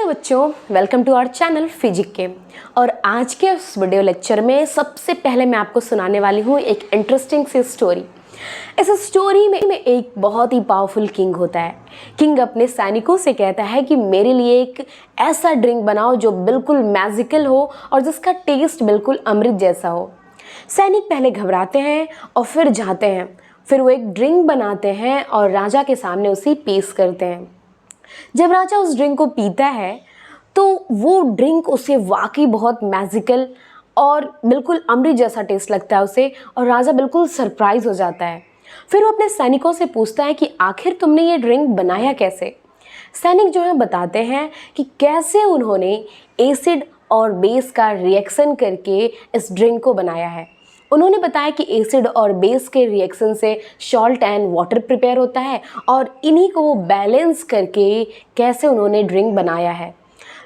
बच्चों, welcome to our channel physics के। और आज के इस वीडियो लेक्चर में सबसे पहले मैं आपको सुनाने वाली हूँ एक इंटरेस्टिंग सी स्टोरी। इस स्टोरी में एक बहुत ही पावरफुल किंग होता है। किंग अपने सैनिकों से कहता है कि मेरे लिए एक ऐसा ड्रिंक बनाओ जो बिल्कुल मैजिकल हो और जिसका टेस्ट बिल्कुल अमृत जैसा हो। सैनिक पहले घबराते हैं और फिर जाते हैं। फिर वो एक ड्रिंक बनाते हैं और राजा के सामने उसे पेश करते हैं। जब राजा उस ड्रिंक को पीता है तो वो ड्रिंक उसे वाकई बहुत मैजिकल और बिल्कुल अमृत जैसा टेस्ट लगता है उसे, और राजा बिल्कुल सरप्राइज हो जाता है। फिर वो अपने सैनिकों से पूछता है कि आखिर तुमने ये ड्रिंक बनाया कैसे। सैनिक जो है बताते हैं कि कैसे उन्होंने एसिड और बेस का रिएक्शन करके इस ड्रिंक को बनाया है। उन्होंने बताया कि एसिड और बेस के रिएक्शन से सॉल्ट एंड वाटर प्रिपेयर होता है और इन्हीं को वो बैलेंस करके कैसे उन्होंने ड्रिंक बनाया है।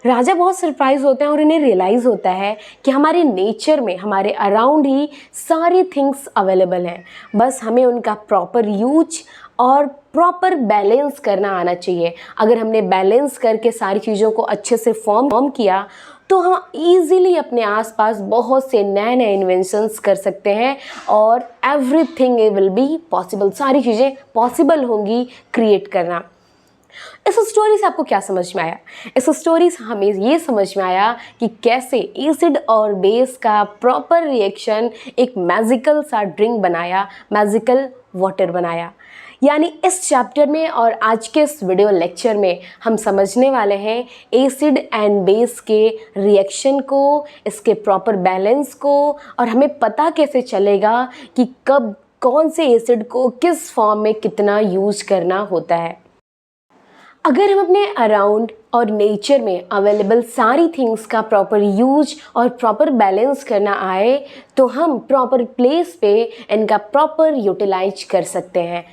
राजा बहुत सरप्राइज होते हैं और इन्हें रियलाइज़ होता है कि हमारे नेचर में, हमारे अराउंड ही सारी थिंग्स अवेलेबल हैं, बस हमें उनका प्रॉपर यूज और प्रॉपर बैलेंस करना आना चाहिए। अगर हमने बैलेंस करके सारी चीज़ों को अच्छे से फॉर्म किया तो हम ईज़िली अपने आसपास बहुत से नए नए इन्वेंशंस कर सकते हैं और एवरीथिंग विल बी पॉसिबल। सारी चीज़ें पॉसिबल होंगी क्रिएट करना। इस स्टोरी से आपको क्या समझ में आया? इस स्टोरी से हमें ये समझ में आया कि कैसे एसिड और बेस का प्रॉपर रिएक्शन एक मैजिकल सा ड्रिंक बनाया, मैजिकल वाटर बनाया। यानी इस चैप्टर में और आज के इस वीडियो लेक्चर में हम समझने वाले हैं एसिड एंड बेस के रिएक्शन को, इसके प्रॉपर बैलेंस को, और हमें पता कैसे चलेगा कि कब कौन से एसिड को किस फॉर्म में कितना यूज करना होता है। अगर हम अपने अराउंड और नेचर में अवेलेबल सारी थिंग्स का प्रॉपर यूज और प्रॉपर बैलेंस करना आए तो हम प्रॉपर प्लेस पे इनका प्रॉपर यूटिलाइज कर सकते हैं।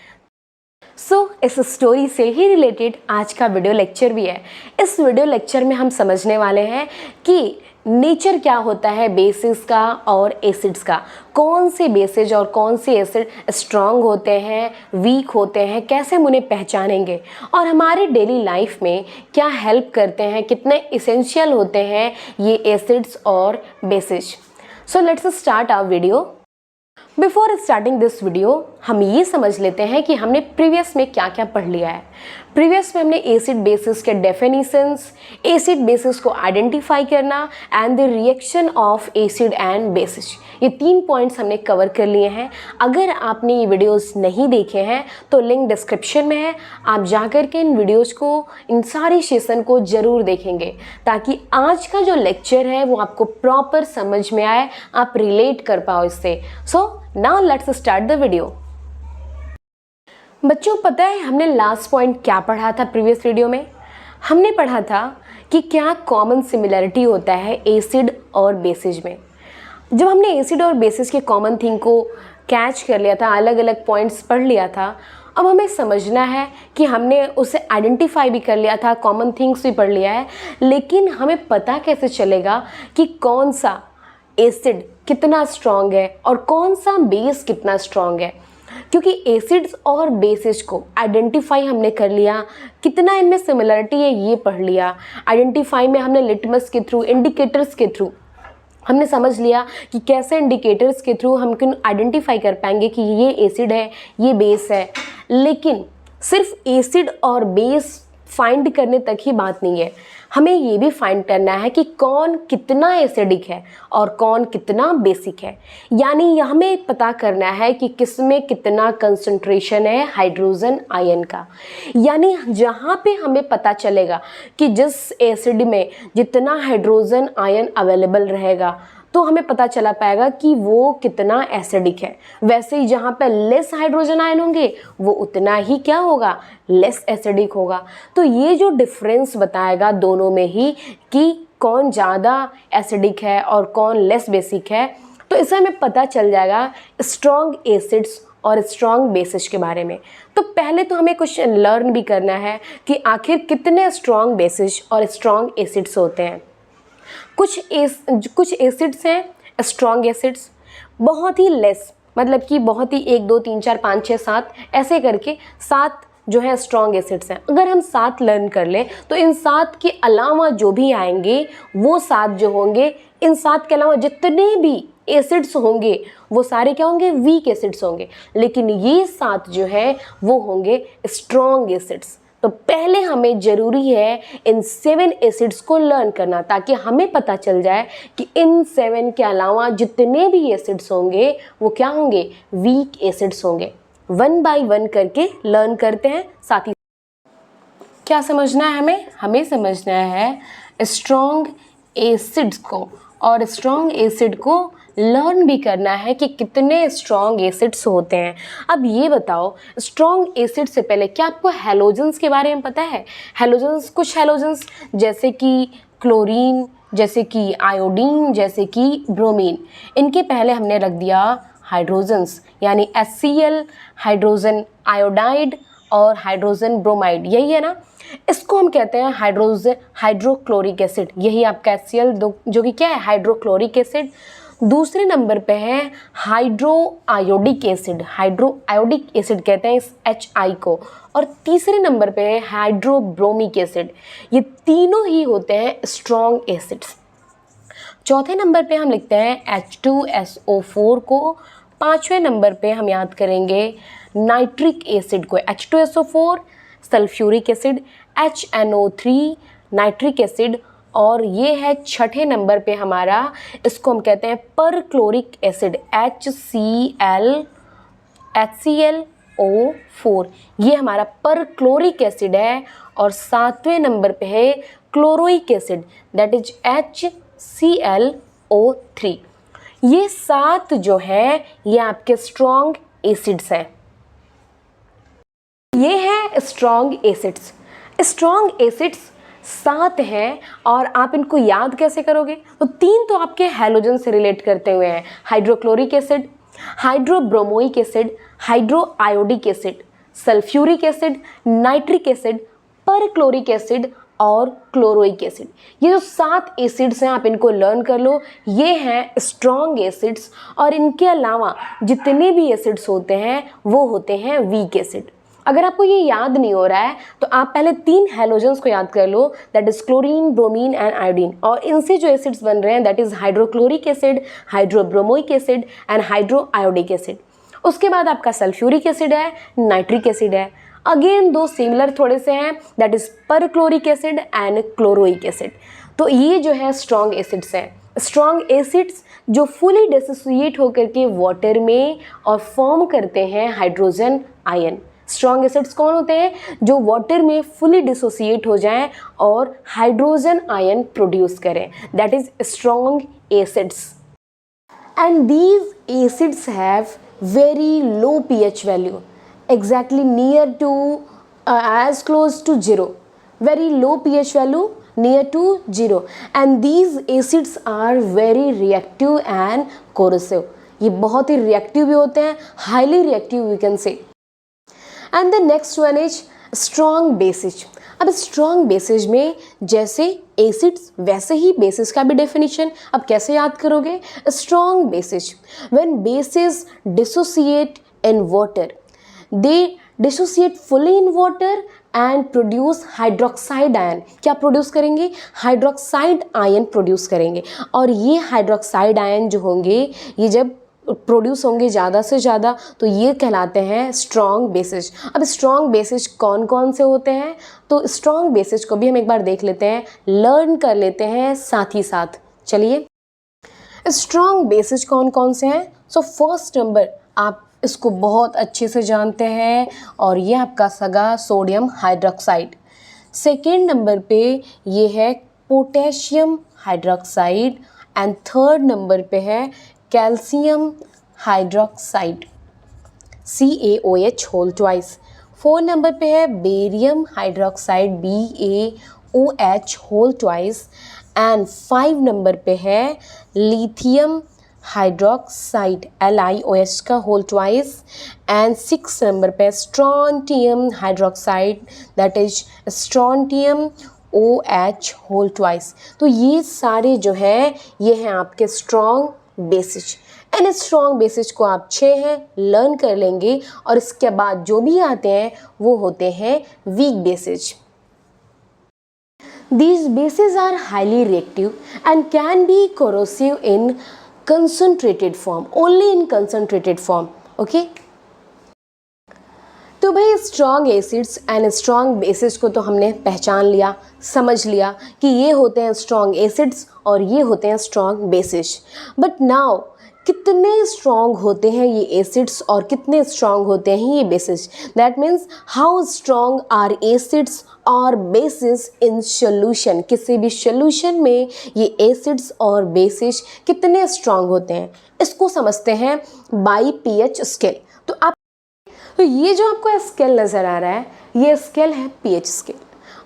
इस स्टोरी से ही रिलेटेड आज का वीडियो लेक्चर भी है। इस वीडियो लेक्चर में हम समझने वाले हैं कि नेचर क्या होता है बेसिस का और एसिड्स का, कौन से बेसिस और कौन से एसिड स्ट्रॉन्ग होते हैं, वीक होते हैं, कैसे हम उन्हें पहचानेंगे और हमारे डेली लाइफ में क्या हेल्प करते हैं, कितने इसेंशियल होते हैं ये एसिड्स और bases. So let's start our video. Before starting this video हम ये समझ लेते हैं कि हमने प्रीवियस में क्या क्या पढ़ लिया है। प्रीवियस में हमने एसिड बेसिस के डेफिनेशंस, एसिड बेसिस को आइडेंटिफाई करना and the reaction of acid and bases, ये 3 पॉइंट्स हमने कवर कर लिए हैं। अगर आपने ये वीडियोस नहीं देखे हैं तो लिंक डिस्क्रिप्शन में है, आप जाकर के इन वीडियोज़ को, इन सारी सेशन को ज़रूर देखेंगे ताकि आज का जो लेक्चर है वो आपको प्रॉपर समझ में आए, आप रिलेट कर पाओ इससे। Now let's start the video. बच्चों, पता है हमने लास्ट पॉइंट क्या पढ़ा था प्रीवियस वीडियो में? हमने पढ़ा था कि क्या कॉमन सिमिलरिटी होता है एसिड और बेसिस में। जब हमने एसिड और बेसिस के कॉमन थिंग को कैच कर लिया था, अलग अलग पॉइंट्स पढ़ लिया था, अब हमें समझना है कि हमने उसे आइडेंटिफाई भी कर लिया था, कॉमन थिंग्स भी पढ़ लिया है, लेकिन हमें पता कैसे चलेगा कि कौन सा एसिड कितना स्ट्रॉन्ग है और कौन सा बेस कितना स्ट्रॉन्ग है? क्योंकि एसिड्स और बेसिस को आइडेंटिफाई हमने कर लिया, कितना इनमें सिमिलरिटी है ये पढ़ लिया। आइडेंटिफाई में हमने लिटमस के थ्रू, इंडिकेटर्स के थ्रू हमने समझ लिया कि कैसे इंडिकेटर्स के थ्रू हम क्यों आइडेंटिफाई कर पाएंगे कि ये एसिड है, ये बेस है। लेकिन सिर्फ एसिड और बेस फाइंड करने तक ही बात नहीं है, हमें ये भी फाइंड करना है कि कौन कितना एसिडिक है और कौन कितना बेसिक है। यानी हमें पता करना है कि किसमें कितना कंसंट्रेशन है हाइड्रोजन आयन का। यानी जहाँ पे हमें पता चलेगा कि जिस एसिड में जितना हाइड्रोजन आयन अवेलेबल रहेगा तो हमें पता चला पाएगा कि वो कितना एसिडिक है। वैसे ही जहाँ पे लेस हाइड्रोजन आयन होंगे वो उतना ही क्या होगा, लेस एसिडिक होगा। तो ये जो डिफरेंस बताएगा दोनों में ही कि कौन ज़्यादा एसिडिक है और कौन लेस बेसिक है, तो इससे हमें पता चल जाएगा स्ट्रॉन्ग एसिड्स और स्ट्रॉन्ग बेसिस के बारे में। तो पहले तो हमें कुछ लर्न भी करना है कि आखिर कितने स्ट्रॉन्ग बेसिस और स्ट्रॉन्ग एसिड्स होते हैं। कुछ एसिड्स हैं स्ट्रॉन्ग एसिड्स, बहुत ही लेस, मतलब कि बहुत ही 1 2 3 4 5 6 7 ऐसे करके 7 जो है स्ट्रॉन्ग एसिड्स हैं। अगर हम 7 लर्न कर लें तो इन 7 के अलावा जो भी आएंगे वो 7 जो होंगे, इन 7 के अलावा जितने भी एसिड्स होंगे वो सारे क्या होंगे, वीक एसिड्स होंगे, लेकिन ये 7 जो है वो होंगे स्ट्रॉन्ग एसिड्स। तो पहले हमें ज़रूरी है इन 7 एसिड्स को लर्न करना, ताकि हमें पता चल जाए कि इन 7 के अलावा जितने भी एसिड्स होंगे वो क्या होंगे, वीक एसिड्स होंगे। 1 बाय 1 करके लर्न करते हैं। साथ ही क्या समझना है हमें समझना है स्ट्रॉन्ग एसिड्स को, और स्ट्रॉन्ग एसिड को लर्न भी करना है कि कितने स्ट्रॉन्ग एसिड्स होते हैं। अब ये बताओ, स्ट्रॉन्ग एसिड से पहले क्या आपको हैलोजेंस के बारे में पता है? हैलोजेंस, कुछ हैलोजेंस जैसे कि क्लोरीन, जैसे कि आयोडीन, जैसे कि ब्रोमीन, इनके पहले हमने रख दिया हाइड्रोजन्स, यानी HCl, हाइड्रोजन आयोडाइड और हाइड्रोजन ब्रोमाइड, यही है ना। इसको हम कहते हैं हाइड्रोक्लोरिक एसिड। यही आपका HCl जो कि क्या है, हाइड्रोक्लोरिक एसिड। दूसरे नंबर पे है hydro iodic acid, hydro iodic acid कहते हैं इस HI को। और तीसरे नंबर पे है हाइड्रोब्रोमिक एसिड। ये तीनों ही होते हैं स्ट्रॉन्ग एसिड्स। चौथे नंबर पे हम लिखते हैं H2SO4 को। पाँचवें नंबर पे हम याद करेंगे नाइट्रिक एसिड को, H2SO4, sulphuric acid, HNO3, nitric acid. और ये है छठे नंबर पे हमारा, इसको हम कहते हैं परक्लोरिक एसिड, HClO4, ये हमारा परक्लोरिक एसिड है। और सातवें नंबर पे है क्लोरोइक एसिड, दैट इज HClO3। ये 7 जो है ये आपके स्ट्रॉन्ग एसिड्स हैं। ये है स्ट्रॉन्ग एसिड्स। स्ट्रॉन्ग एसिड्स 7 हैं और आप इनको याद कैसे करोगे? तो 3 तो आपके हैलोजन से रिलेट करते हुए हैं, hydrochloric acid, hydrobromic acid, hydro iodic acid, sulphuric acid, nitric acid, perchloric acid और क्लोरोइक एसिड। ये जो 7 एसिड्स हैं आप इनको लर्न कर लो, ये हैं स्ट्रॉन्ग एसिड्स। और इनके अलावा जितने भी एसिड्स होते हैं वो होते हैं वीक एसिड। अगर आपको ये याद नहीं हो रहा है तो आप पहले 3 हैलोजेंस को याद कर लो, that is chlorine, bromine and iodine. और इनसे जो एसिड्स बन रहे हैं that is hydrochloric acid, hydrobromic acid and hydro iodic acid. उसके बाद आपका सल्फ्यूरिक एसिड है, नाइट्रिक एसिड है। अगेन 2 सिमिलर थोड़े से हैं, that is perchloric acid and chloric acid. तो ये जो है स्ट्रॉन्ग एसिड्स हैं। स्ट्रॉन्ग एसिड्स जो फुली डिसोसिएट होकर के वाटर में और फॉर्म करते हैं हाइड्रोजन आयन। स्ट्रॉन्ग एसिड्स कौन होते हैं? जो वाटर में फुली डिसोसिएट हो जाएं और हाइड्रोजन आयन प्रोड्यूस करें, that is strong acids. And these acids have very low pH value, exactly near to as close to 0, very low pH value near to 0, and these acids are very reactive and corrosive। ये बहुत ही reactive भी होते हैं, highly reactive we can say। And the next one is strong bases। अब strong bases में जैसे acids वैसे ही basis का भी डेफिनेशन। अब कैसे याद करोगे? strong bases, when bases dissociate in water, they dissociate fully in water and produce hydroxide ion। क्या प्रोड्यूस करेंगे? हाइड्रोक्साइड आयन प्रोड्यूस करेंगे। और ये हाइड्रोक्साइड आयन जो होंगे ये जब प्रोड्यूस होंगे ज़्यादा से ज़्यादा तो ये कहलाते हैं स्ट्रॉन्ग बेसिस। अब स्ट्रॉन्ग बेसिस कौन कौन से होते हैं? तो स्ट्रॉन्ग बेसिस को भी हम एक बार देख लेते हैं, लर्न कर लेते हैं साथ ही साथ। चलिए, स्ट्रॉन्ग बेसिस कौन कौन से हैं? सो फर्स्ट नंबर आप इसको बहुत अच्छे से जानते हैं और ये आपका सगा सोडियम हाइड्रोक्साइड। सेकेंड नंबर पे ये है potassium hydroxide and third number पे है calcium hydroxide, CaOH whole twice. Fourth number पे है barium hydroxide, BaOH whole twice. And 5 number पे है लिथियम हाइड्रोक्साइड, LiOH का होल ट्वाइस। एंड 6 नंबर पे strontium hydroxide, that is strontium OH whole twice. तो ये सारे जो है ये हैं आपके strong bases. And strong bases को आप 6 हैं लर्न कर लेंगे, और इसके बाद जो भी आते हैं वो होते हैं weak bases. These bases are highly reactive and can be corrosive in concentrated form, only in concentrated form. Okay? तो भाई strong acids and strong bases को तो हमने पहचान लिया, समझ लिया कि ये होते हैं स्ट्रॉन्ग एसिड्स और ये होते हैं स्ट्रॉन्ग बेसिस। बट नाउ कितने स्ट्रॉन्ग होते हैं ये एसिड्स और कितने स्ट्रॉन्ग होते हैं ये bases, that means how strong are acids और बेसिस इन सोल्यूशन। किसी भी सोल्यूशन में ये एसिड्स और बेसिस कितने स्ट्रॉन्ग होते हैं, इसको समझते हैं बाई पीएच स्केल। तो ये जो आपको स्केल नज़र आ रहा है, ये स्केल है pH scale,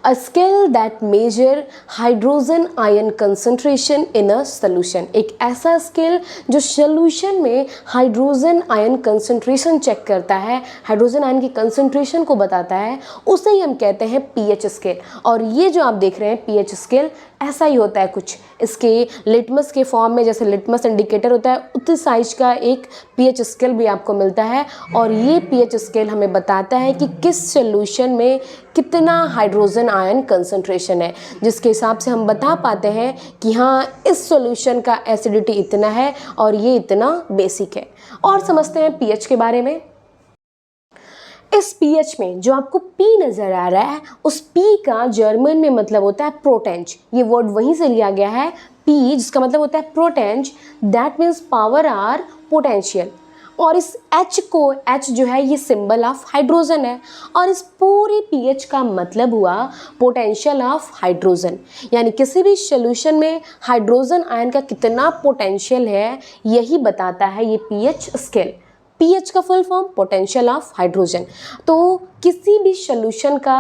a scale that measure hydrogen ion concentration in a solution. एक ऐसा स्केल जो सोल्यूशन में हाइड्रोजन आयन कंसंट्रेशन चेक करता है, हाइड्रोजन आयन की कंसंट्रेशन को बताता है, उसे ही हम कहते हैं पीएच स्केल। और ये जो आप देख रहे हैं पीएच स्केल ऐसा ही होता है कुछ, इसके लिटमस के फॉर्म में, जैसे लिटमस इंडिकेटर होता है उतनी साइज का एक पीएच स्केल भी आपको मिलता है। और ये पीएच स्केल हमें बताता है कि किस सॉल्यूशन में कितना हाइड्रोजन आयन कंसंट्रेशन है, जिसके हिसाब से हम बता पाते हैं कि हाँ इस सॉल्यूशन का एसिडिटी इतना है और ये इतना बेसिक है। और समझते हैं पीएच के बारे में। इस पीएच में जो आपको P नज़र आ रहा है, उस P का जर्मन में मतलब होता है प्रोटेंज। ये वर्ड वहीं से लिया गया है P, जिसका मतलब होता है प्रोटेंज, that means power or potential. और इस H को, H जो है ये सिंबल ऑफ हाइड्रोजन है, और इस पूरे पीएच का मतलब हुआ पोटेंशियल ऑफ हाइड्रोजन। यानी किसी भी सॉल्यूशन में हाइड्रोजन आयन का कितना पोटेंशियल है, यही बताता है ये पीएच स्केल। पीएच का full form potential of hydrogen. तो किसी भी सॉल्यूशन का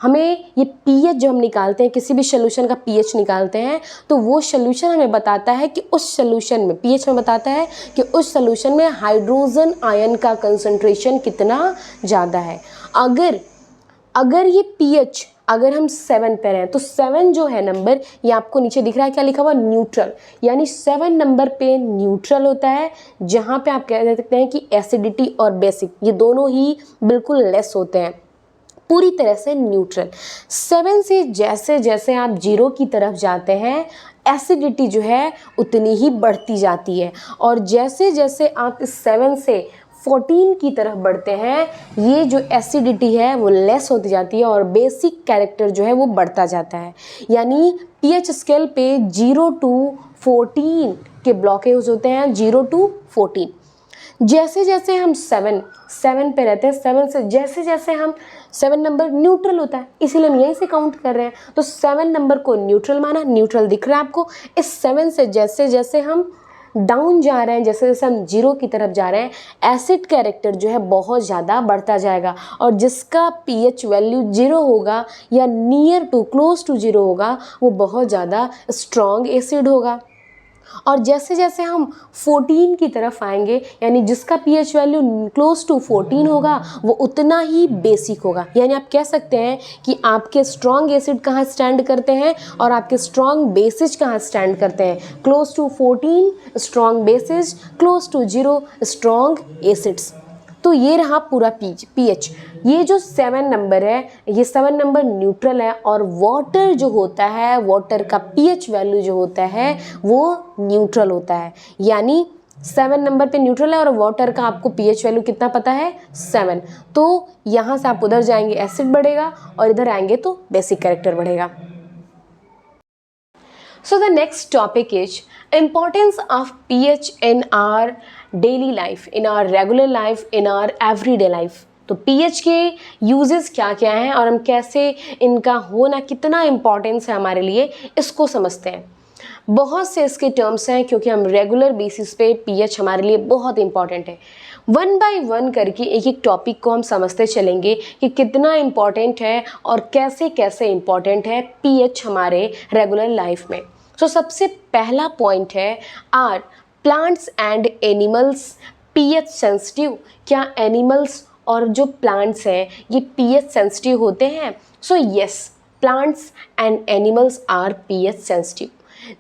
हमें ये पीएच जो हम निकालते हैं, किसी भी सॉल्यूशन का पीएच निकालते हैं, तो वो सॉल्यूशन हमें बताता है कि उस सॉल्यूशन में, पीएच में बताता है कि उस सॉल्यूशन में हाइड्रोजन आयन का कंसंट्रेशन कितना ज़्यादा है। अगर ये पीएच अगर हम 7 पे रहें तो 7 जो है नंबर, ये आपको नीचे दिख रहा है क्या लिखा हुआ, न्यूट्रल। यानी 7 नंबर पे न्यूट्रल होता है, जहाँ पे आप कह सकते हैं कि एसिडिटी और बेसिक ये दोनों ही बिल्कुल लेस होते हैं, पूरी तरह से न्यूट्रल। 7 से जैसे जैसे आप 0 की तरफ जाते हैं, एसिडिटी जो है उतनी ही बढ़ती जाती है, और जैसे जैसे आप इस 7 से 14 की तरफ बढ़ते हैं, ये जो एसिडिटी है वो लेस होती जाती है और बेसिक कैरेक्टर जो है वो बढ़ता जाता है। यानी पीएच स्केल पे 0 to 14 के ब्लॉकेज होते हैं, 0 to 14। जैसे जैसे हम 7 पे रहते हैं, 7 से जैसे जैसे हम 7 नंबर न्यूट्रल होता है, इसीलिए हम यहीं से काउंट कर रहे हैं। तो 7 नंबर को न्यूट्रल माना, न्यूट्रल दिख रहा है आपको। इस 7 से जैसे जैसे हम डाउन जा रहे हैं, जैसे जैसे हम 0 की तरफ जा रहे हैं, एसिड कैरेक्टर जो है बहुत ज़्यादा बढ़ता जाएगा, और जिसका पीएच वैल्यू 0 होगा या नियर टू क्लोज टू 0 होगा, वो बहुत ज़्यादा स्ट्रॉन्ग एसिड होगा। और जैसे जैसे हम 14 की तरफ आएंगे, यानी जिसका पीएच वैल्यू क्लोज टू 14 होगा, वो उतना ही बेसिक होगा। यानी आप कह सकते हैं कि आपके स्ट्रॉन्ग एसिड कहाँ स्टैंड करते हैं और आपके स्ट्रॉन्ग बेसिस कहाँ स्टैंड करते हैं। Close to 14 strong bases, close to 0 strong acids. तो ये रहा पूरा पीएच। ये जो 7 नंबर है, ये 7 नंबर न्यूट्रल है, और वाटर जो होता है, वाटर का पीएच वैल्यू जो होता है वो न्यूट्रल होता है। यानी 7 नंबर पे न्यूट्रल है और वाटर का आपको पीएच वैल्यू कितना पता है, 7। तो यहाँ से आप उधर जाएंगे एसिड बढ़ेगा, और इधर आएंगे तो बेसिक कैरेक्टर बढ़ेगा। So the next topic is importance of pH in our daily life, in our regular life, in our everyday life। तो pH के यूजेस क्या क्या हैं और हम कैसे इनका होना कितना इम्पोर्टेंस है हमारे लिए, इसको समझते हैं। बहुत से इसके टर्म्स हैं, क्योंकि हम रेगुलर बेसिस पे pH हमारे लिए बहुत इंपॉर्टेंट है। 1 by 1 करके एक एक टॉपिक को हम समझते चलेंगे कि कितना इम्पॉर्टेंट है और कैसे कैसे इम्पॉर्टेंट है pH हमारे रेगुलर लाइफ में। तो सबसे पहला पॉइंट है, are plants and animals pH sensitive. क्या एनिमल्स और जो प्लांट्स हैं ये पीएच सेंसिटिव होते हैं? So yes, plants and animals are pH sensitive.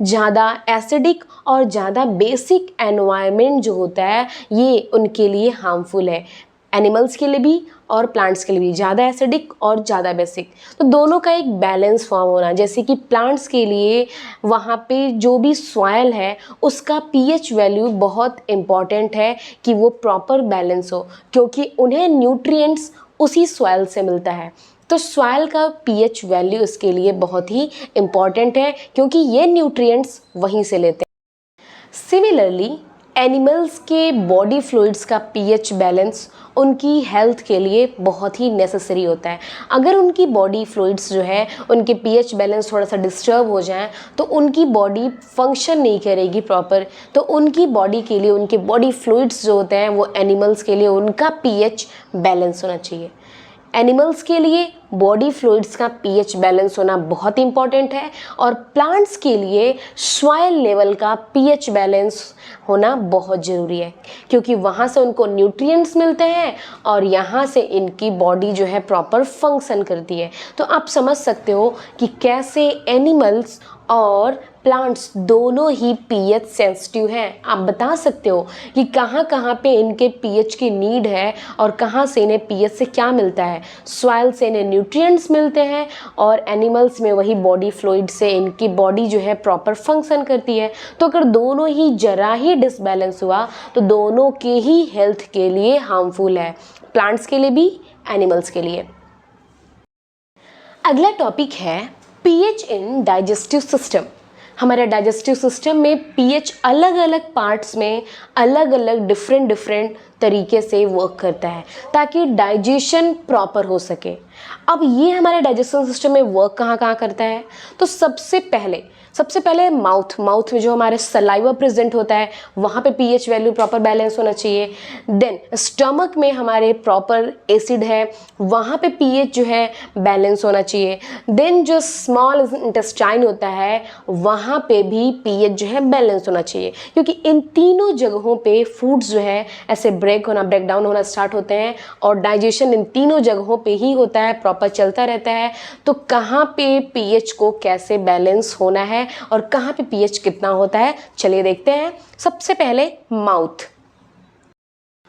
ज़्यादा एसिडिक और ज़्यादा बेसिक एनवायरनमेंट जो होता है ये उनके लिए हार्मफुल है, एनिमल्स के लिए भी और प्लांट्स के लिए भी। ज़्यादा एसिडिक और ज़्यादा बेसिक, तो दोनों का एक बैलेंस फॉर्म होना। जैसे कि प्लांट्स के लिए वहाँ पे जो भी सॉइल है उसका पीएच वैल्यू बहुत इम्पॉर्टेंट है कि वो प्रॉपर बैलेंस हो, क्योंकि उन्हें न्यूट्रिएंट्स उसी सॉइल से मिलता है। तो सॉइल का पीएच वैल्यू इसके लिए बहुत ही इम्पॉर्टेंट है, क्योंकि ये न्यूट्रिएंट्स वहीं से लेते हैं। सिमिलरली एनिमल्स के बॉडी फ्लूइड्स का पीएच बैलेंस उनकी हेल्थ के लिए बहुत ही नेसेसरी होता है। अगर उनकी बॉडी फ्लूइड्स जो है उनके पीएच बैलेंस थोड़ा सा डिस्टर्ब हो जाए तो उनकी बॉडी फंक्शन नहीं करेगी प्रॉपर। तो उनकी बॉडी के लिए उनके बॉडी फ्लूइड्स जो होते हैं वो एनिमल्स के लिए उनका पीएच बैलेंस होना चाहिए। एनिमल्स के लिए बॉडी फ्लूइड्स का पीएच बैलेंस होना बहुत इंपॉर्टेंट है, और प्लांट्स के लिए सॉइल लेवल का पीएच बैलेंस होना बहुत ज़रूरी है, क्योंकि वहाँ से उनको न्यूट्रिएंट्स मिलते हैं और यहाँ से इनकी बॉडी जो है प्रॉपर फंक्शन करती है। तो आप समझ सकते हो कि कैसे एनिमल्स और प्लांट्स दोनों ही पीएच सेंसिटिव हैं। आप बता सकते हो कि कहाँ कहाँ पे इनके पीएच की नीड है और कहाँ से इन्हें पीएच से क्या मिलता है। सॉइल से इन्हें न्यूट्रिएंट्स मिलते हैं और एनिमल्स में वही बॉडी फ्लूइड से इनकी बॉडी जो है प्रॉपर फंक्शन करती है। तो अगर दोनों ही जरा ही डिसबैलेंस हुआ तो दोनों के ही हेल्थ के लिए हार्मफुल है, प्लांट्स के लिए भी एनिमल्स के लिए। अगला टॉपिक है पीएच इन डाइजेस्टिव सिस्टम। हमारे डाइजेस्टिव सिस्टम में पीएच अलग अलग पार्ट्स में अलग अलग डिफरेंट तरीके से वर्क करता है ताकि डाइजेशन प्रॉपर हो सके। अब ये हमारे डाइजेस्टिव सिस्टम में वर्क कहाँ कहाँ करता है, तो सबसे पहले माउथ में जो हमारे सलाइवा प्रेजेंट होता है वहाँ पे पीएच वैल्यू प्रॉपर बैलेंस होना चाहिए। देन स्टमक में हमारे प्रॉपर एसिड है, वहाँ पे पीएच जो है बैलेंस होना चाहिए। देन जो स्मॉल इंटेस्टाइन होता है वहाँ पे भी पीएच जो है बैलेंस होना चाहिए, क्योंकि इन तीनों जगहों पे फूड्स जो है ऐसे ब्रेक डाउन होना स्टार्ट होते हैं और डाइजेशन इन तीनों जगहों पे ही होता है, प्रॉपर चलता रहता है। तो कहाँ पे पीएच को कैसे बैलेंस होना है और कहाँ पे पीएच कितना होता है, चलिए देखते हैं। सबसे पहले माउथ।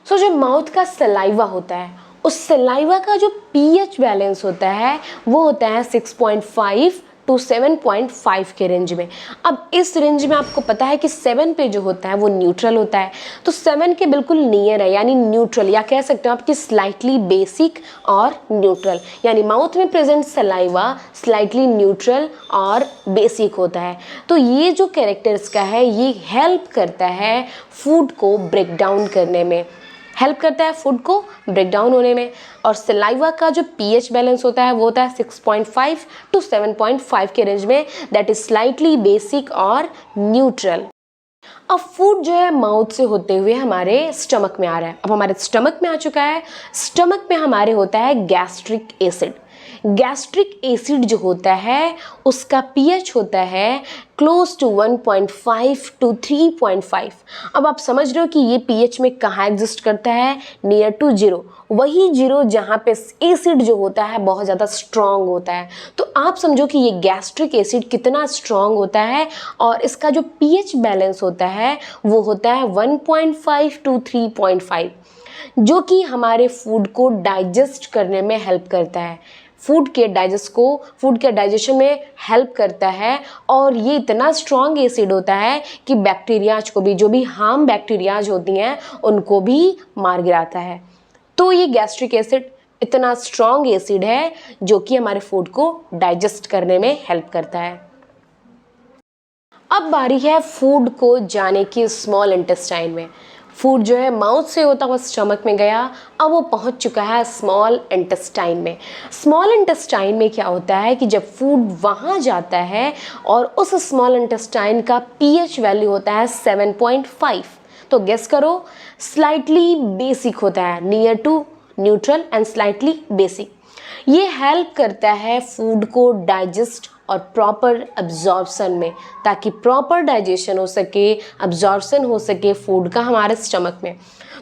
जो माउथ का सलाइवा होता है उस सलाइवा का जो पीएच बैलेंस होता है वो होता है 6.5 टू 7.5 के रेंज में। अब इस रेंज में आपको पता है कि 7 पे जो होता है वो न्यूट्रल होता है, तो 7 के बिल्कुल नियर है, यानी न्यूट्रल, या कह सकते हो आप कि स्लाइटली बेसिक और न्यूट्रल। यानी माउथ में प्रेजेंट सलाइवा स्लाइटली न्यूट्रल और बेसिक होता है। तो ये जो कैरेक्टर्स का है ये हेल्प करता है फूड को ब्रेक डाउन करने में, हेल्प करता है फूड को ब्रेक डाउन होने में। और सलाइवा का जो पीएच बैलेंस होता है वो होता है 6.5 टू 7.5 के रेंज में, दैट इज स्लाइटली बेसिक और न्यूट्रल। अब फूड जो है माउथ से होते हुए हमारे स्टमक में आ रहा है। अब हमारे स्टमक में आ चुका है, स्टमक में हमारे होता है गैस्ट्रिक एसिड। गैस्ट्रिक एसिड जो होता है उसका पीएच होता है क्लोज टू 1.5 टू 3.5। अब आप समझ रहे हो कि ये पीएच में कहाँ एग्जिस्ट करता है, नियर टू 0, वही 0 जहाँ पे एसिड जो होता है बहुत ज़्यादा स्ट्रॉन्ग होता है। तो आप समझो कि ये गैस्ट्रिक एसिड कितना स्ट्रॉन्ग होता है और इसका जो पीएच बैलेंस होता है वो होता है 1.5 टू 3.5, जो कि हमारे फूड को डाइजेस्ट करने में हेल्प करता है, फूड के डाइजेशन में हेल्प करता है। और ये इतना स्ट्रॉन्ग एसिड होता है कि बैक्टीरियाज को भी, जो भी हार्म बैक्टीरियाज होती हैं उनको भी मार गिराता है। तो ये गैस्ट्रिक एसिड इतना स्ट्रॉन्ग एसिड है जो कि हमारे फूड को डाइजेस्ट करने में हेल्प करता है। अब बारी है फूड को जाने की स्मॉल इंटेस्टाइन में। फूड जो है माउथ से होता हुआ स्टमक में गया, अब वो पहुंच चुका है स्मॉल इंटेस्टाइन में। स्मॉल इंटेस्टाइन में क्या होता है कि जब फूड वहाँ जाता है और उस स्मॉल इंटेस्टाइन का पीएच वैल्यू होता है 7.5, तो गेस करो, स्लाइटली बेसिक होता है, near to neutral and slightly basic. ये हेल्प करता है फूड को डाइजेस्ट और प्रॉपर अब्जॉर्प्शन में, ताकि प्रॉपर डाइजेशन हो सके, अब्जॉर्प्शन हो सके फूड का हमारे स्टमक में।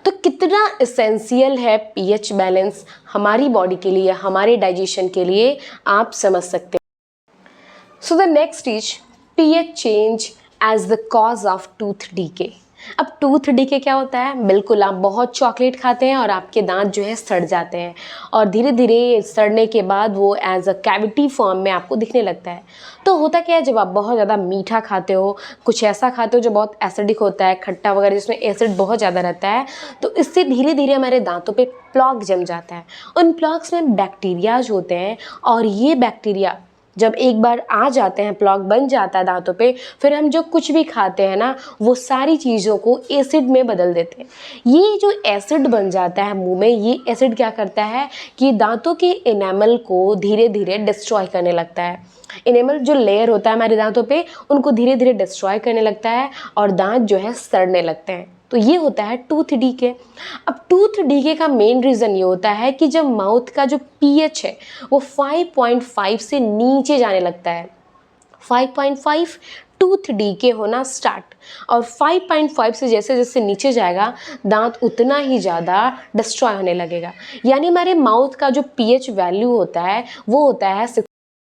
तो कितना एसेंशियल है पीएच बैलेंस हमारी बॉडी के लिए, हमारे डाइजेशन के लिए, आप समझ सकते हैं। So the next is pH change as the cause of tooth decay. अब टूथ डीके क्या होता है? बिल्कुल, आप बहुत चॉकलेट खाते हैं और आपके दांत जो है सड़ जाते हैं और धीरे धीरे सड़ने के बाद वो एज अ कैविटी फॉर्म में आपको दिखने लगता है। तो होता क्या है, जब आप बहुत ज़्यादा मीठा खाते हो, कुछ ऐसा खाते हो जो बहुत एसिडिक होता है, खट्टा वगैरह जिसमें एसिड बहुत ज़्यादा रहता है, तो इससे धीरे धीरे हमारे दांतों पे प्लॉक जम जाता है। उन प्लॉक्स में बैक्टीरियाज होते हैं और ये बैक्टीरिया जब एक बार आ जाते हैं, प्लॉक बन जाता है दांतों पे, फिर हम जो कुछ भी खाते हैं ना, वो सारी चीज़ों को एसिड में बदल देते हैं। ये जो एसिड बन जाता है मुंह में, ये एसिड क्या करता है कि दांतों के एनामल को धीरे धीरे डिस्ट्रॉय करने लगता है। एनामल जो लेयर होता है हमारे दांतों पे, उनको धीरे धीरे डिस्ट्रॉय करने लगता है और दांत जो है सड़ने लगते हैं। तो ये होता है टूथ डीके। अब टूथ डीके का मेन रीज़न ये होता है कि जब माउथ का जो पीएच है वो 5.5 से नीचे जाने लगता है, 5.5 टूथ डीके होना स्टार्ट, और 5.5 से जैसे जैसे नीचे जाएगा दांत उतना ही ज़्यादा डिस्ट्रॉय होने लगेगा। यानी हमारे माउथ का जो पीएच वैल्यू होता है वो होता है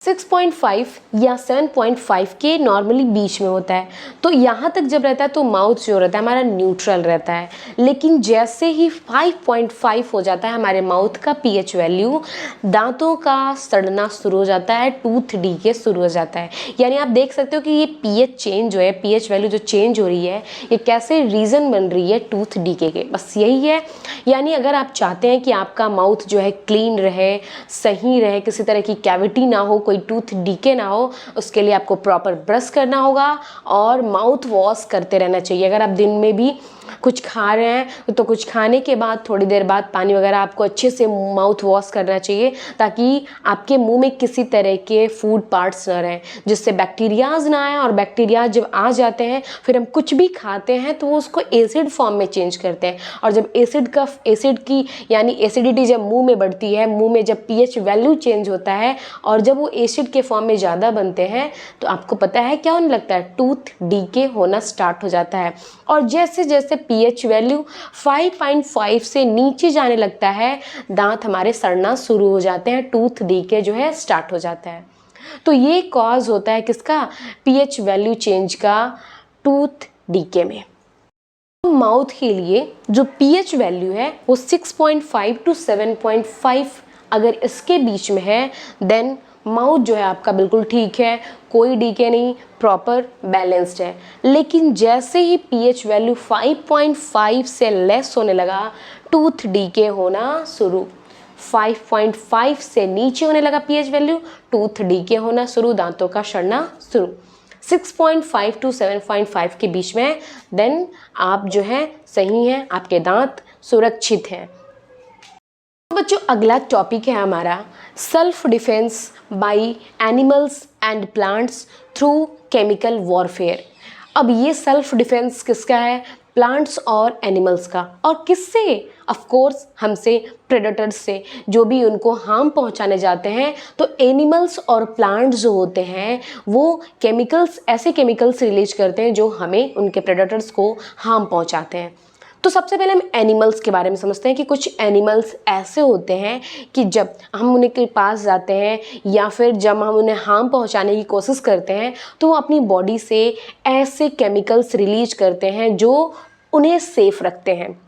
6.5 या 7.5 के नॉर्मली बीच में होता है। तो यहाँ तक जब रहता है तो माउथ जो रहता है हमारा न्यूट्रल रहता है। लेकिन जैसे ही 5.5 हो जाता है हमारे माउथ का पीएच वैल्यू, दांतों का सड़ना शुरू हो जाता है, टूथ डीके शुरू हो जाता है। यानी आप देख सकते हो कि ये पीएच चेंज जो है, पीएच वैल्यू जो चेंज हो रही है, ये कैसे रीज़न बन रही है टूथ डीके के, बस यही है। यानी अगर आप चाहते हैं कि आपका माउथ जो है क्लीन रहे, सही रहे, किसी तरह की कैविटी ना हो, कोई टूथ डीके ना हो, उसके लिए आपको प्रॉपर ब्रश करना होगा और माउथ वॉश करते रहना चाहिए। अगर आप दिन में भी कुछ खा रहे हैं तो कुछ खाने के बाद थोड़ी देर बाद पानी वगैरह आपको अच्छे से माउथ वॉश करना चाहिए, ताकि आपके मुंह में किसी तरह के फूड पार्ट्स ना रहें, जिससे बैक्टीरियाज ना आए। और बैक्टीरिया जब आ जाते हैं फिर हम कुछ भी खाते हैं तो वो उसको एसिड फॉर्म में चेंज करते हैं, और जब एसिड की यानी एसिडिटी जब मुंह में बढ़ती है, मुंह में जब पीएच वैल्यू चेंज होता है और जब वो एसिड के फॉर्म में ज़्यादा बनते हैं, तो आपको पता है क्या होने लगता है, टूथ डीके होना स्टार्ट हो जाता है। और जैसे जैसे पीएच वैल्यू 5.5 से नीचे जाने लगता है, दांत हमारे सड़ना शुरू हो जाते हैं, टूथ डीके जो है स्टार्ट हो जाता है। तो ये कॉज होता है किसका, पीएच वैल्यू चेंज का, टूथ डीके में। माउथ के लिए जो पीएच वैल्यू है वो 6.5 टू 7.5 अगर इसके बीच में है, देन माउथ जो है आपका बिल्कुल ठीक है, कोई डीके नहीं, प्रॉपर बैलेंस्ड है। लेकिन जैसे ही पीएच वैल्यू 5.5 से लेस होने लगा, टूथ डीके होना शुरू। 5.5 से नीचे होने लगा पीएच वैल्यू, टूथ डीके होना शुरू, दांतों का सड़ना शुरू। 6.5 टू 7.5 के बीच में, देन आप जो है सही हैं, आपके दांत सुरक्षित हैं। बच्चों, अगला टॉपिक है हमारा self defence by animals and plants through chemical warfare. अब ये सेल्फ डिफेंस किसका है, प्लांट्स और एनिमल्स का। और किससे, ऑफ कोर्स हमसे, प्रेडेटर्स से, जो भी उनको हार्म पहुंचाने जाते हैं। तो एनिमल्स और प्लांट्स जो होते हैं वो केमिकल्स, ऐसे केमिकल्स रिलीज करते हैं जो हमें, उनके प्रेडेटर्स को हार्म पहुंचाते हैं। तो सबसे पहले हम एनिमल्स के बारे में समझते हैं कि कुछ एनिमल्स ऐसे होते हैं कि जब हम उनके पास जाते हैं या फिर जब हम उन्हें हार्म पहुंचाने की कोशिश करते हैं, तो वो अपनी बॉडी से ऐसे केमिकल्स रिलीज करते हैं जो उन्हें सेफ रखते हैं।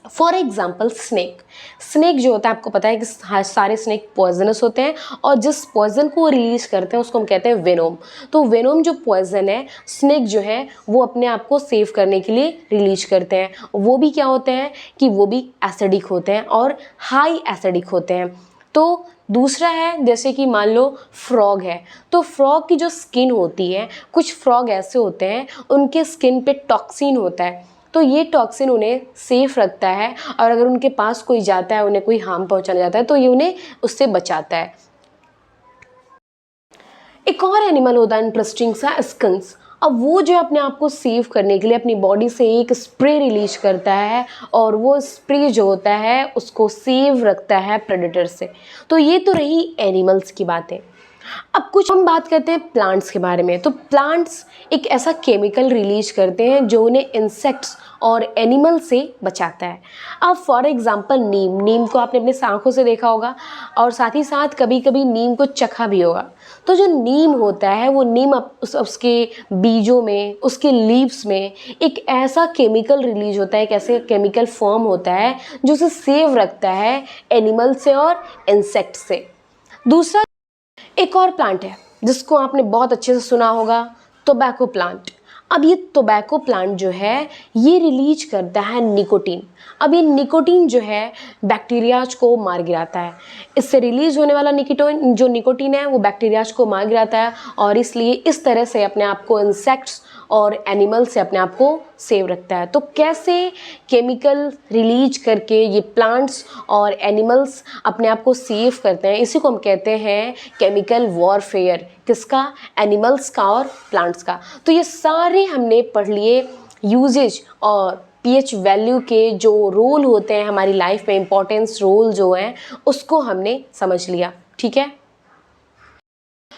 फॉर एग्जाम्पल स्नेक जो होता है, आपको पता है कि सारे स्नेक पॉइजनस होते हैं, और जिस पॉइजन को वो रिलीज करते हैं उसको हम कहते हैं वेनोम। तो वेनोम जो पॉइजन है, स्नेक जो है वो अपने आप को सेव करने के लिए रिलीज करते हैं। वो भी क्या होते हैं कि वो भी एसिडिक होते हैं और हाई एसिडिक होते हैं। तो दूसरा है, जैसे कि मान लो फ्रॉग है, तो फ्रॉग की जो स्किन होती है, कुछ फ्रॉग ऐसे होते हैं उनके स्किन पे टॉक्सिन होता है, तो ये टॉक्सिन उन्हें सेफ रखता है, और अगर उनके पास कोई जाता है, उन्हें कोई हार्म पहुंचाने जाता है, तो ये उन्हें उससे बचाता है। एक और एनिमल होता है इंटरेस्टिंग सा, स्कंक्स। अब वो जो अपने आप को सेव करने के लिए अपनी बॉडी से एक स्प्रे रिलीज करता है, और वो स्प्रे जो होता है उसको सेव रखता है प्रेडेटर से। तो ये तो रही एनिमल्स की बातें। अब कुछ हम बात करते हैं प्लांट्स के बारे में। तो प्लांट्स एक ऐसा केमिकल रिलीज करते हैं जो उन्हें इंसेक्ट्स और एनिमल से बचाता है। अब फॉर एग्जांपल नीम को आपने अपने आँखों से देखा होगा, और साथ ही साथ कभी कभी नीम को चखा भी होगा। तो जो नीम होता है वो नीम उसके बीजों में, उसके लीव्स में एक ऐसा केमिकल रिलीज होता है, एक ऐसे केमिकल फॉर्म होता है जो उसे सेव रखता है एनिमल से और इंसेक्ट से। दूसरा एक और प्लांट है जिसको आपने बहुत अच्छे से सुना होगा, टोबैको प्लांट। अब ये टोबैको प्लांट जो है ये रिलीज करता है निकोटीन। अब ये निकोटीन जो है बैक्टीरियाज को मार गिराता है। इससे रिलीज होने वाला निकोटीन है वो बैक्टीरियाज को मार गिराता है और इसलिए इस तरह से अपने आप को इंसेक्ट्स और एनिमल से अपने आप को सेव रखता है। तो कैसे केमिकल रिलीज करके ये प्लांट्स और एनिमल्स अपने आप को सेव करते हैं, इसी को हम कहते हैं केमिकल वॉरफेयर। किसका? एनिमल्स का और प्लांट्स का। तो ये सारे हमने पढ़ लिए यूजेज और पीएच वैल्यू के जो रोल होते हैं हमारी लाइफ में, इंपॉर्टेंस रोल जो है उसको हमने समझ लिया। ठीक है,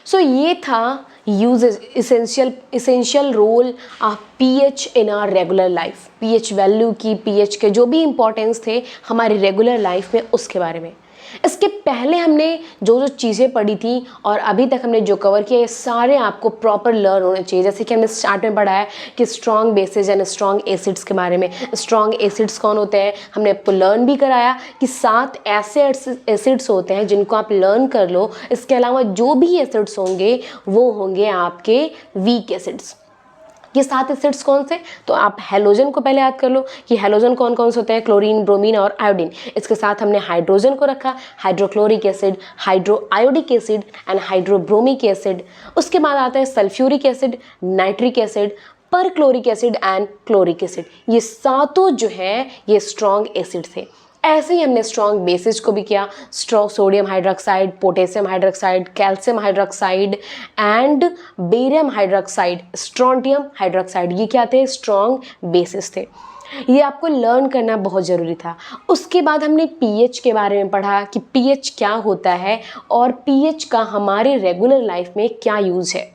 सो ये था uses, essential role of pH in our regular life. PH value की, पीएच के जो भी इंपॉर्टेंस थे हमारी रेगुलर लाइफ में उसके बारे में। इसके पहले हमने जो जो चीज़ें पढ़ी थी और अभी तक हमने जो कवर किया ये सारे आपको प्रॉपर लर्न होने चाहिए। जैसे कि हमने स्टार्ट में पढ़ा है कि strong bases and strong acids के बारे में। स्ट्रॉन्ग एसिड्स कौन होते हैं हमने आपको लर्न भी कराया कि 7 ऐसे एसिड्स होते हैं जिनको आप लर्न कर लो। इसके अलावा जो भी एसिड्स होंगे वो होंगे आपके वीक एसिड्स। ये 7 एसिड्स कौन से? तो आप हेलोजन को पहले याद कर लो कि हेलोजन कौन कौन से होते हैं, क्लोरीन, ब्रोमीन और आयोडीन। इसके साथ हमने हाइड्रोजन को रखा, hydrochloric acid, hydroiodic acid and hydrobromic acid. उसके बाद आता है sulphuric acid, nitric acid, perchloric acid and chloric acid. ये सातों जो है ये स्ट्रॉन्ग एसिड थे। ऐसे ही हमने स्ट्रॉन्ग बेसिस को भी किया, sodium hydroxide, potassium hydroxide, calcium hydroxide and barium hydroxide, strontium hydroxide. ये क्या थे? स्ट्रॉन्ग बेसिस थे। ये आपको लर्न करना बहुत ज़रूरी था। उसके बाद हमने पीएच के बारे में पढ़ा कि पीएच क्या होता है और पीएच का हमारे रेगुलर लाइफ में क्या यूज़ है।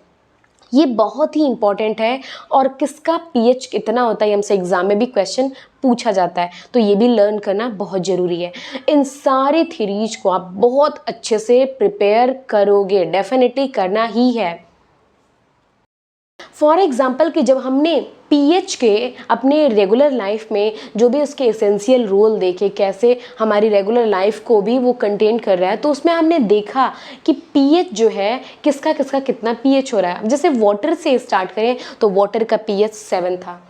ये बहुत ही इंपॉर्टेंट है और किसका पीएच कितना होता है हमसे एग्जाम में भी क्वेश्चन पूछा जाता है, तो ये भी लर्न करना बहुत ज़रूरी है। इन सारे थ्योरीज को आप बहुत अच्छे से प्रिपेयर करोगे, डेफिनेटली करना ही है। फॉर एग्जाम्पल कि जब हमने पीएच के अपने रेगुलर लाइफ में जो भी उसके एसेंशियल रोल देखे, कैसे हमारी रेगुलर लाइफ को भी वो कंटेन कर रहा है, तो उसमें हमने देखा कि पीएच जो है किसका किसका कितना पीएच हो रहा है। जैसे वाटर से स्टार्ट करें तो वाटर का पीएच 7 था।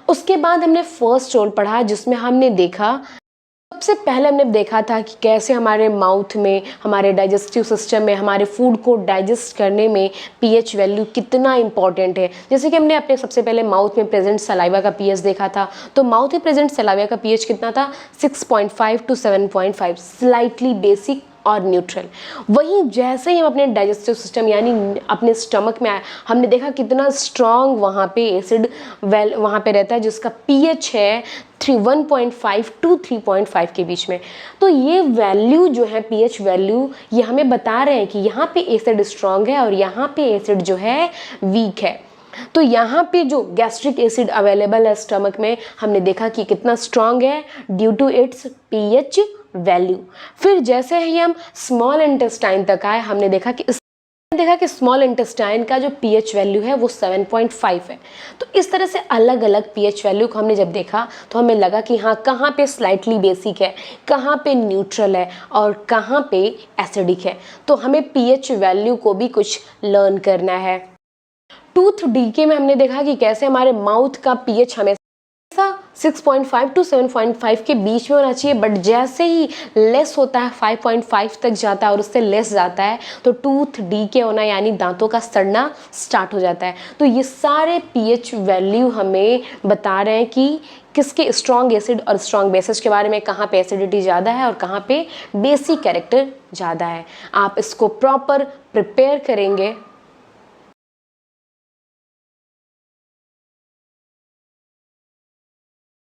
उसके बाद हमने फर्स्ट रोल पढ़ा जिसमें हमने देखा, सबसे पहले हमने देखा था कि कैसे हमारे माउथ में, हमारे डाइजेस्टिव सिस्टम में, हमारे फूड को डाइजेस्ट करने में पीएच वैल्यू कितना इंपॉर्टेंट है। जैसे कि हमने अपने सबसे पहले माउथ में प्रेजेंट सलाइवा का पीएच देखा था, तो माउथ में प्रेजेंट सलाइवा का पीएच कितना था? 6.5 to 7.5, स्लाइटली बेसिक और न्यूट्रल। वहीं जैसे ही हम अपने डाइजेस्टिव सिस्टम यानी अपने स्टमक में आए, हमने देखा कितना स्ट्रॉन्ग वहाँ पे एसिड वहाँ पे रहता है जिसका पीएच है 1.5 to 3.5 के बीच में। तो ये वैल्यू जो है पीएच वैल्यू, ये हमें बता रहे हैं कि यहाँ पे एसिड स्ट्रॉन्ग है और यहाँ पे एसिड जो है वीक है। तो यहाँ पे जो गैस्ट्रिक एसिड अवेलेबल है स्टमक में, हमने देखा कि कितना स्ट्रॉन्ग है due to its pH value. फिर जैसे ही हम स्मॉल इंटेस्टाइन तक आए, हमने देखा कि स्मॉल इंटेस्टाइन का जो पीएच वैल्यू है वो 7.5 है। तो इस तरह से अलग अलग पीएच वैल्यू को हमने जब देखा तो हमें लगा कि हाँ, कहाँ पे स्लाइटली बेसिक है, कहाँ पे न्यूट्रल है और कहाँ पे एसिडिक है। तो हमें पीएच वैल्यू को भी कुछ लर्न करना है। टूथ डीके में हमने देखा कि कैसे हमारे माउथ का पीएच हमेशा 6.5 to 7.5 के बीच में होना चाहिए, बट जैसे ही लेस होता है 5.5 तक जाता है और उससे लेस जाता है तो टूथ डीके होना यानी दांतों का सड़ना स्टार्ट हो जाता है। तो ये सारे पीएच वैल्यू हमें बता रहे हैं कि किसके स्ट्रॉन्ग एसिड और स्ट्रॉन्ग बेसिस के बारे में, कहाँ पे एसिडिटी ज़्यादा है और कहाँ पे बेसिक कैरेक्टर ज़्यादा है। आप इसको प्रॉपर प्रिपेयर करेंगे